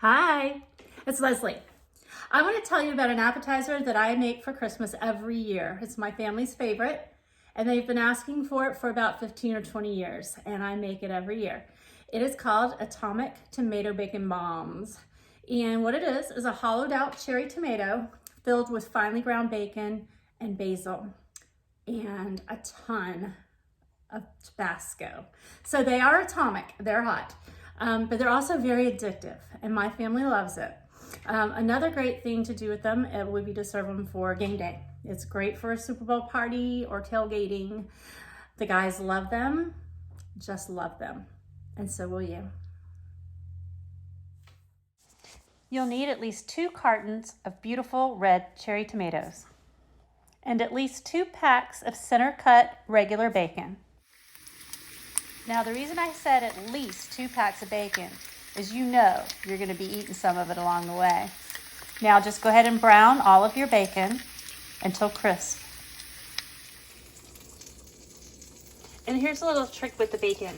Hi, it's Leslie. I want to tell you about an appetizer that I make for Christmas every year. It's my family's favorite, and they've been asking for it for about 15 or 20 years, and I make it every year. It is called Atomic Tomato Bacon Bombs. And what it is a hollowed out cherry tomato filled with finely ground bacon and basil and a ton of Tabasco. So they are atomic, they're hot, but they're also very addictive, and my family loves it. Another great thing to do with them would be to serve them for game day. It's great for a Super Bowl party or tailgating. The guys love them, just love them, and so will you. You'll need at least 2 cartons of beautiful red cherry tomatoes and at least 2 packs of center cut regular bacon. Now, the reason I said at least 2 packs of bacon is you're going to be eating some of it along the way. Now, just go ahead and brown all of your bacon until crisp. And here's a little trick with the bacon.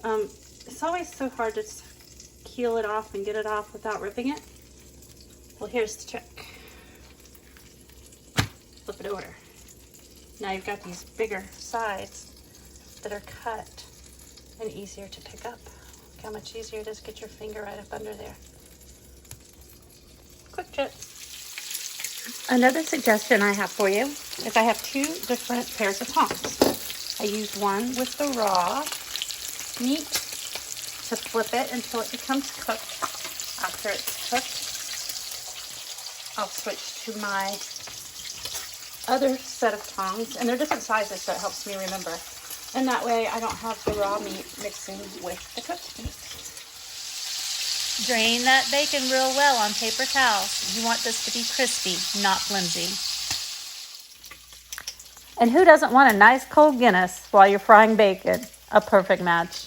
It's always so hard to peel it off and get it off without ripping it. Well, here's the trick. Flip it over. Now you've got these bigger sides that are cut and easier to pick up. Look how much easier it is to get your finger right up under there. Quick tip. Another suggestion I have for you is I have 2 different pairs of tongs. I use one with the raw meat to flip it until it becomes cooked. After it's cooked, I'll switch to my other set of tongs, and they're different sizes, so it helps me remember. And that way I don't have the raw meat mixing with the cooked meat. Drain that bacon real well on paper towels. You want this to be crispy, not flimsy. And who doesn't want a nice cold Guinness while you're frying bacon? A perfect match.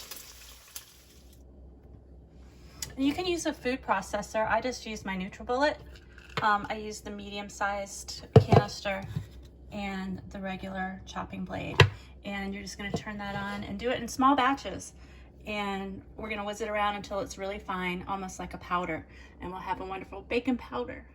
You can use a food processor. I just use my NutriBullet. I use the medium-sized canister and the regular chopping blade. And you're just going to turn that on and do it in small batches. And we're going to whiz it around until it's really fine, almost like a powder. And we'll have a wonderful bacon powder.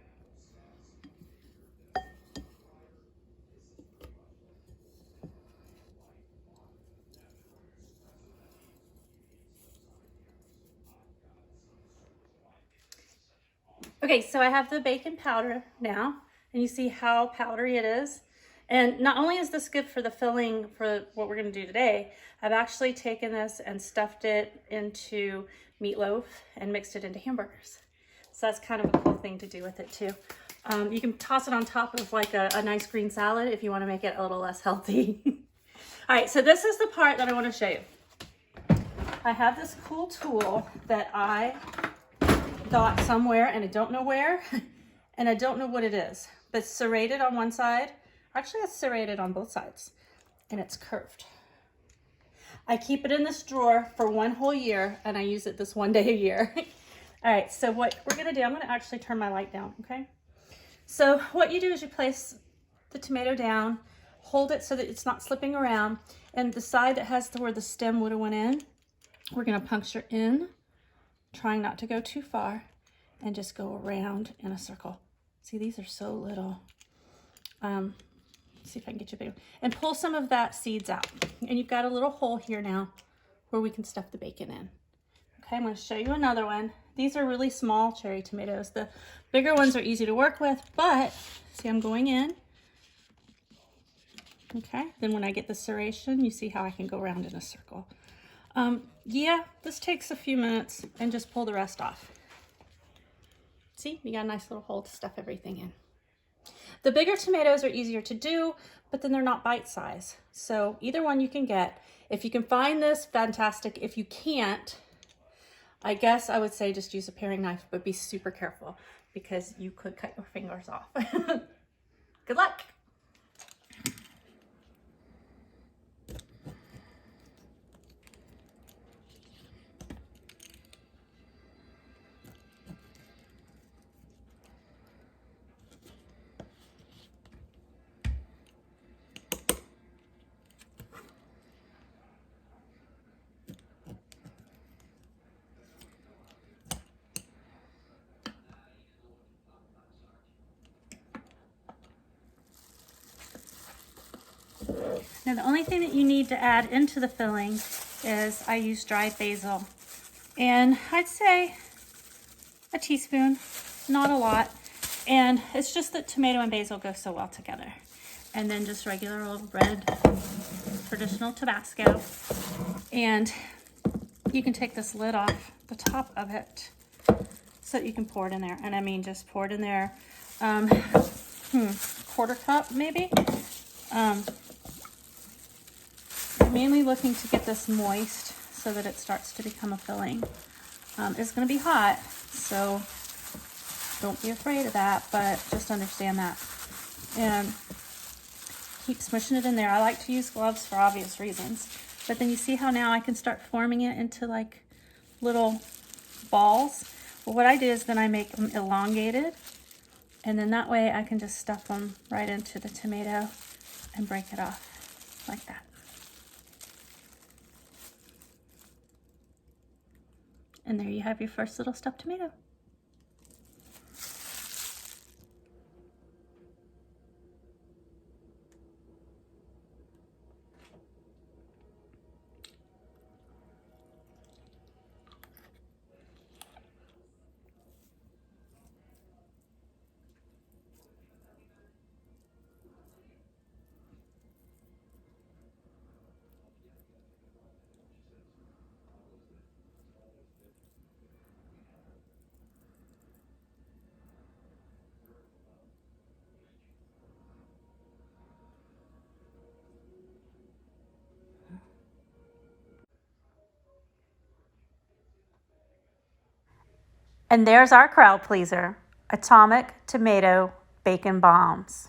Okay, so I have the bacon powder now, and you see how powdery it is. And not only is this good for the filling for what we're going to do today, I've actually taken this and stuffed it into meatloaf and mixed it into hamburgers. So that's kind of a cool thing to do with it too. You can toss it on top of like a nice green salad if you want to make it a little less healthy. All right, so this is the part that I want to show you. I have this cool tool that I got somewhere, and I don't know where, and I don't know what it is, but it's serrated on one side. Actually, it's serrated on both sides, and it's curved. I keep it in this drawer for 1 whole year, and I use it this 1 day a year. All right, so what we're gonna do, I'm gonna actually turn my light down, okay? So what you do is you place the tomato down, hold it so that it's not slipping around, and the side that has where the stem would have went in, we're gonna puncture in, trying not to go too far, and just go around in a circle. See, these are so little. See if I can get you big. And pull some of that seeds out. And you've got a little hole here now where we can stuff the bacon in. Okay, I'm going to show you another one. These are really small cherry tomatoes. The bigger ones are easy to work with, but see, I'm going in. Okay, then when I get the serration, you see how I can go around in a circle. Yeah, this takes a few minutes, and just pull the rest off. See, you got a nice little hole to stuff everything in. The bigger tomatoes are easier to do, but then they're not bite size. So either one you can get. If you can find this, fantastic. If you can't, I guess I would say just use a paring knife, but be super careful because you could cut your fingers off. Good luck. Now the only thing that you need to add into the filling is I use dried basil. And I'd say a teaspoon, not a lot. And it's just that tomato and basil go so well together. And then just regular old red, traditional Tabasco. And you can take this lid off the top of it so that you can pour it in there. And I mean, just pour it in there. Quarter cup maybe. I'm mainly looking to get this moist so that it starts to become a filling. It's going to be hot, so don't be afraid of that, but just understand that. And keep smushing it in there. I like to use gloves for obvious reasons. But then you see how now I can start forming it into like little balls? Well, what I do is then I make them elongated, and then that way I can just stuff them right into the tomato and break it off like that. And there you have your first little stuffed tomato. And there's our crowd pleaser, Atomic Tomato Bacon Bombs.